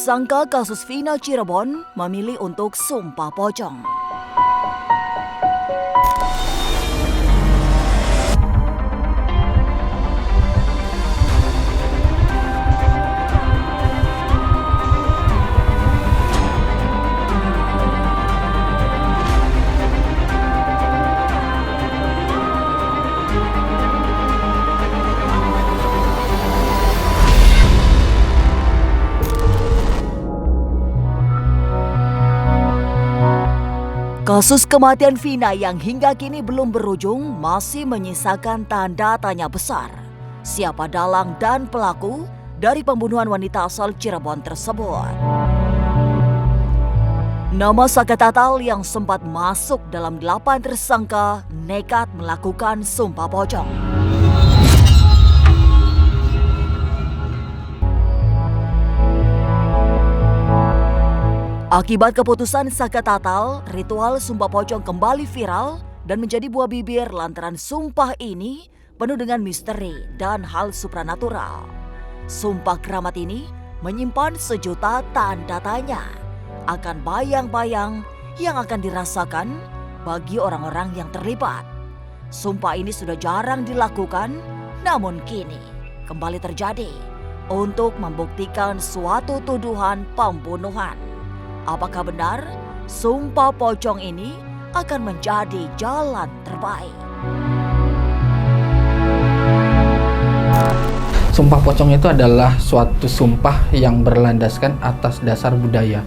Tersangka kasus Vina Cirebon memilih untuk sumpah pocong. Kasus kematian Vina yang hingga kini belum berujung masih menyisakan tanda tanya besar. Siapa dalang dan pelaku dari pembunuhan wanita asal Cirebon tersebut? Nama Saka Tatal yang sempat masuk dalam 8 tersangka nekat melakukan sumpah pocong. Akibat keputusan Saka Tatal, ritual sumpah pocong kembali viral dan menjadi buah bibir lantaran sumpah ini penuh dengan misteri dan hal supranatural. Sumpah keramat ini menyimpan sejuta tanda tanya akan bayang-bayang yang akan dirasakan bagi orang-orang yang terlibat. Sumpah ini sudah jarang dilakukan, namun kini kembali terjadi untuk membuktikan suatu tuduhan pembunuhan. Apakah benar sumpah pocong ini akan menjadi jalan terbaik? Sumpah pocong itu adalah suatu sumpah yang berlandaskan atas dasar budaya.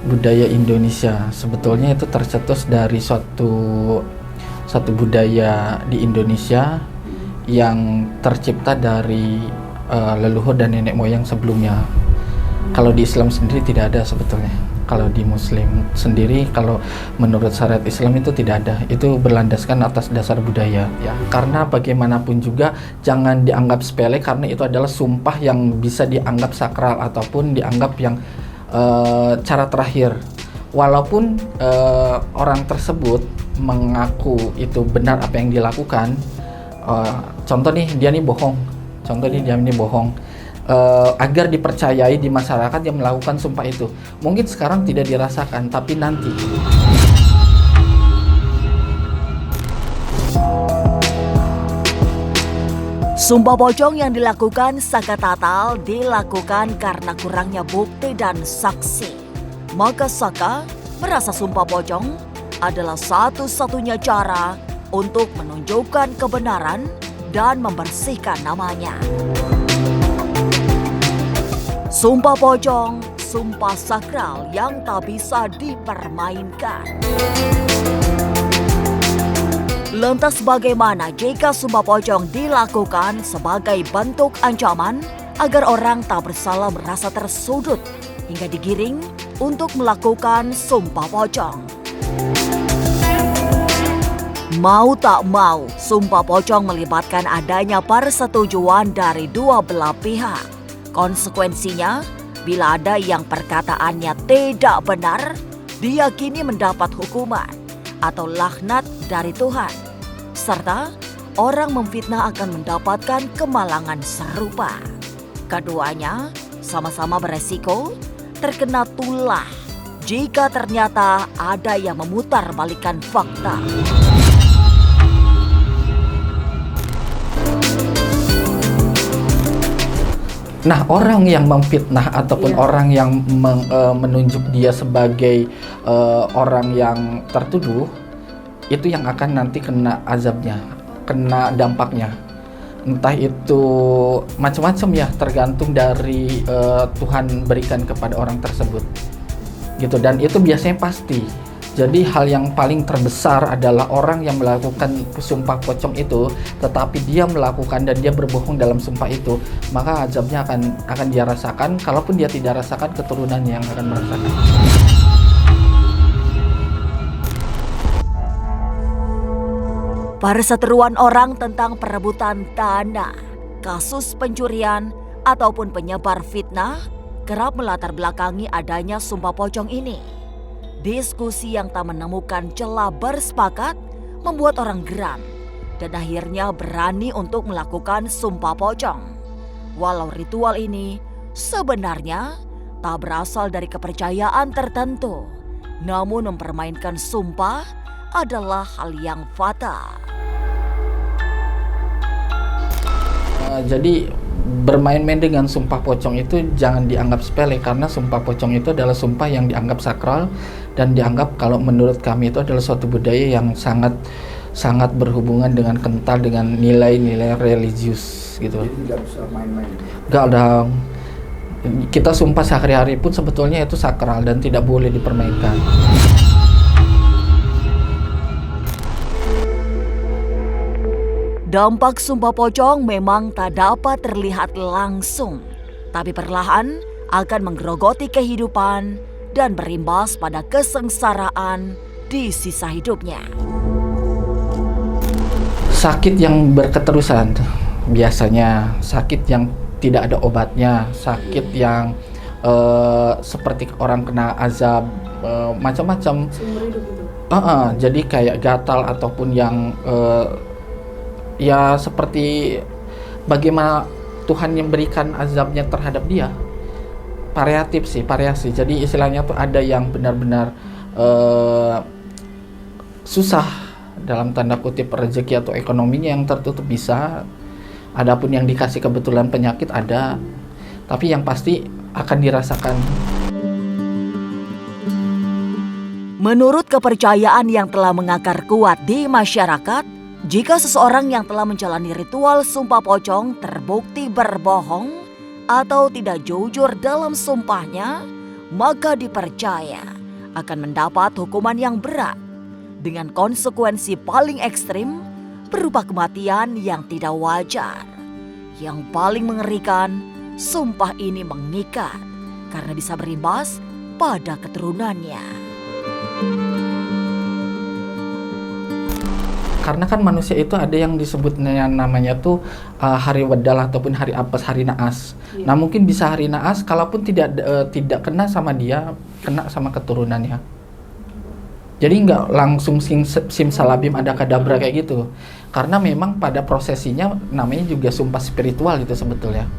Budaya Indonesia sebetulnya itu tercetus dari suatu budaya di Indonesia yang tercipta dari leluhur dan nenek moyang sebelumnya. Kalau di Islam sendiri tidak ada sebetulnya. Kalau di Muslim sendiri, kalau menurut syariat Islam itu tidak ada. Itu berlandaskan atas dasar budaya. Ya, karena bagaimanapun juga jangan dianggap sepele karena itu adalah sumpah yang bisa dianggap sakral ataupun dianggap yang cara terakhir. Walaupun orang tersebut mengaku itu benar apa yang dilakukan. Contoh nih dia nih bohong. Agar dipercayai di masyarakat yang melakukan sumpah itu. Mungkin sekarang tidak dirasakan, tapi nanti. Sumpah pocong yang dilakukan Saka Tatal dilakukan karena kurangnya bukti dan saksi. Maka Saka merasa sumpah pocong adalah satu-satunya cara untuk menunjukkan kebenaran dan membersihkan namanya. Sumpah pocong, sumpah sakral yang tak bisa dipermainkan. Lantas bagaimana jika sumpah pocong dilakukan sebagai bentuk ancaman agar orang tak bersalah merasa tersudut hingga digiring untuk melakukan sumpah pocong? Mau tak mau, sumpah pocong melibatkan adanya persetujuan dari dua belah pihak. Konsekuensinya, bila ada yang perkataannya tidak benar, diyakini mendapat hukuman atau laknat dari Tuhan. Serta orang memfitnah akan mendapatkan kemalangan serupa. Keduanya sama-sama beresiko terkena tulah jika ternyata ada yang memutarbalikkan fakta. Nah, orang yang memfitnah ataupun orang yang menunjuk dia sebagai orang yang tertuduh, itu yang akan nanti kena azabnya, kena dampaknya. Entah itu macam-macam ya, tergantung dari Tuhan berikan kepada orang tersebut. Gitu, dan itu biasanya pasti. Jadi hal yang paling terbesar adalah orang yang melakukan sumpah pocong itu, tetapi dia melakukan dan dia berbohong dalam sumpah itu, maka azabnya akan dia rasakan. Kalaupun dia tidak rasakan, keturunannya yang akan merasakan. Perseteruan orang tentang perebutan tanah, kasus pencurian ataupun penyebar fitnah kerap melatar belakangi adanya sumpah pocong ini. Diskusi yang tak menemukan celah bersepakat membuat orang geram dan akhirnya berani untuk melakukan sumpah pocong. Walau ritual ini sebenarnya tak berasal dari kepercayaan tertentu, namun mempermainkan sumpah adalah hal yang fatal. Jadi bermain-main dengan sumpah pocong itu jangan dianggap sepele, karena sumpah pocong itu adalah sumpah yang dianggap sakral dan dianggap, kalau menurut kami, itu adalah suatu budaya yang sangat berhubungan dengan kental dengan nilai-nilai religius gitu. Jadi tidak bisa main-main. Enggak dong. Kita sumpah sehari-hari pun sebetulnya itu sakral dan tidak boleh dipermainkan. Dampak sumpah pocong memang tak dapat terlihat langsung, tapi perlahan akan menggerogoti kehidupan dan berimbas pada kesengsaraan di sisa hidupnya. Sakit yang berketerusan, biasanya sakit yang tidak ada obatnya, sakit yang seperti orang kena azab, macam-macam. Jadi kayak gatal ataupun yang ya seperti bagaimana Tuhan yang berikan azabnya terhadap dia. Variasi. Jadi istilahnya tuh ada yang benar-benar susah dalam tanda kutip rezeki atau ekonominya yang tertutup bisa. Adapun yang dikasih kebetulan penyakit ada, tapi yang pasti akan dirasakan. Menurut kepercayaan yang telah mengakar kuat di masyarakat, jika seseorang yang telah menjalani ritual sumpah pocong terbukti berbohong atau tidak jujur dalam sumpahnya, maka dipercaya akan mendapat hukuman yang berat dengan konsekuensi paling ekstrim berupa kematian yang tidak wajar. Yang paling mengerikan, sumpah ini mengikat karena bisa berimbas pada keturunannya. Karena kan manusia itu ada yang disebutnya namanya tuh hari wedal ataupun hari apes, hari naas. Nah mungkin bisa hari naas, kalaupun tidak kena sama dia, kena sama keturunannya. Jadi nggak langsung simsalabim ada kadabra kayak gitu. Karena memang pada prosesinya namanya juga sumpah spiritual gitu sebetulnya.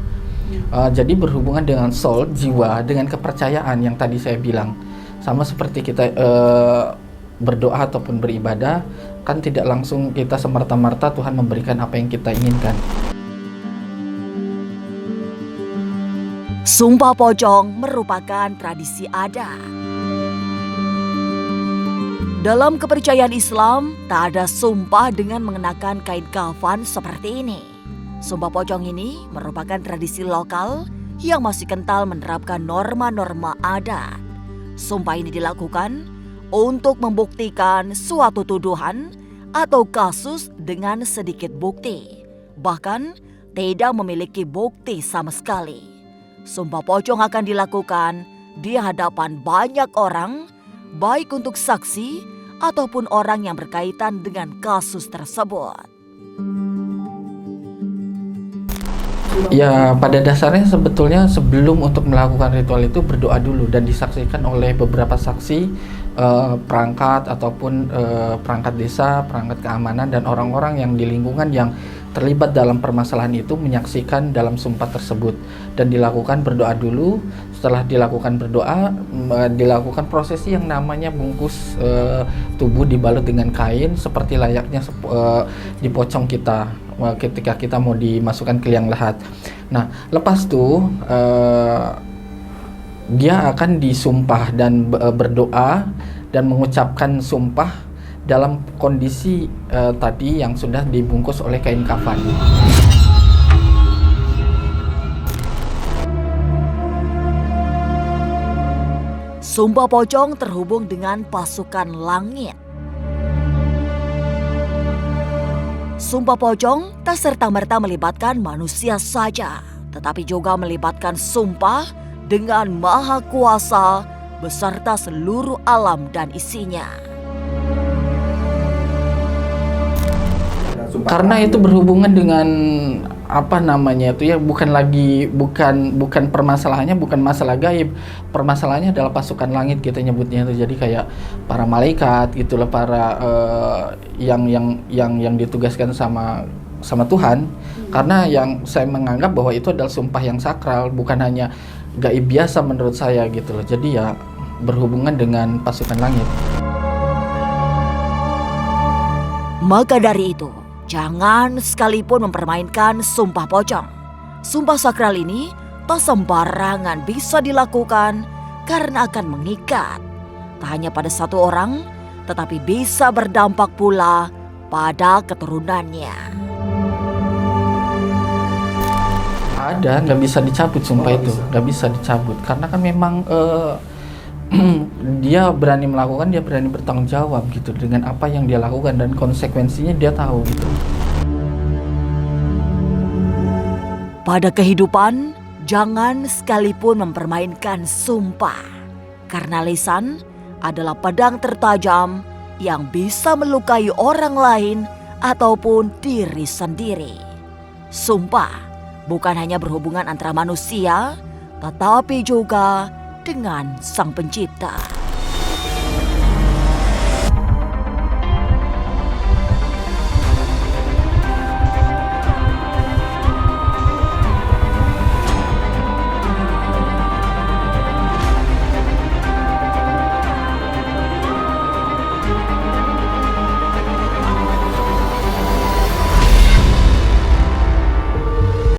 Jadi berhubungan dengan soul, jiwa, dengan kepercayaan yang tadi saya bilang. Sama seperti kita berdoa ataupun beribadah, kan tidak langsung kita semerta-merta Tuhan memberikan apa yang kita inginkan. Sumpah pocong merupakan tradisi adat. Dalam kepercayaan Islam, tak ada sumpah dengan mengenakan kain kafan seperti ini. Sumpah pocong ini merupakan tradisi lokal yang masih kental menerapkan norma-norma adat. Sumpah ini dilakukan untuk membuktikan suatu tuduhan atau kasus dengan sedikit bukti, bahkan tidak memiliki bukti sama sekali. Sumpah pocong akan dilakukan di hadapan banyak orang, baik untuk saksi ataupun orang yang berkaitan dengan kasus tersebut. Ya pada dasarnya sebetulnya sebelum untuk melakukan ritual itu berdoa dulu dan disaksikan oleh beberapa saksi, perangkat ataupun perangkat desa, perangkat keamanan dan orang-orang yang di lingkungan yang terlibat dalam permasalahan itu menyaksikan dalam sumpah tersebut dan dilakukan berdoa dulu. Setelah dilakukan berdoa, dilakukan prosesi yang namanya bungkus tubuh dibalut dengan kain seperti layaknya di pocong kita ketika kita mau dimasukkan ke liang lahat. Nah, lepas itu dia akan disumpah dan berdoa dan mengucapkan sumpah dalam kondisi tadi yang sudah dibungkus oleh kain kafan. Sumpah pocong terhubung dengan pasukan langit. Sumpah pocong tak serta-merta melibatkan manusia saja, tetapi juga melibatkan sumpah dengan Maha Kuasa beserta seluruh alam dan isinya. Karena itu berhubungan dengan apa namanya itu ya, bukan permasalahannya bukan masalah gaib, permasalahannya adalah pasukan langit kita nyebutnya itu. Jadi kayak para malaikat gitulah, para yang ditugaskan sama Tuhan. Karena yang saya menganggap bahwa itu adalah sumpah yang sakral, bukan hanya gaib biasa menurut saya gitu loh. Jadi ya berhubungan dengan pasukan langit. Maka dari itu, jangan sekalipun mempermainkan sumpah pocong. Sumpah sakral ini tak sembarangan bisa dilakukan karena akan mengikat. Tak hanya pada satu orang, tetapi bisa berdampak pula pada keturunannya. Ada, nggak bisa dicabut sumpah itu, nggak bisa dicabut karena kan memang dia berani melakukan, dia berani bertanggung jawab gitu dengan apa yang dia lakukan dan konsekuensinya dia tahu gitu. Pada kehidupan, jangan sekalipun mempermainkan sumpah, karena lisan adalah pedang tertajam yang bisa melukai orang lain ataupun diri sendiri. Sumpah bukan hanya berhubungan antara manusia, tetapi juga dengan Sang Pencipta.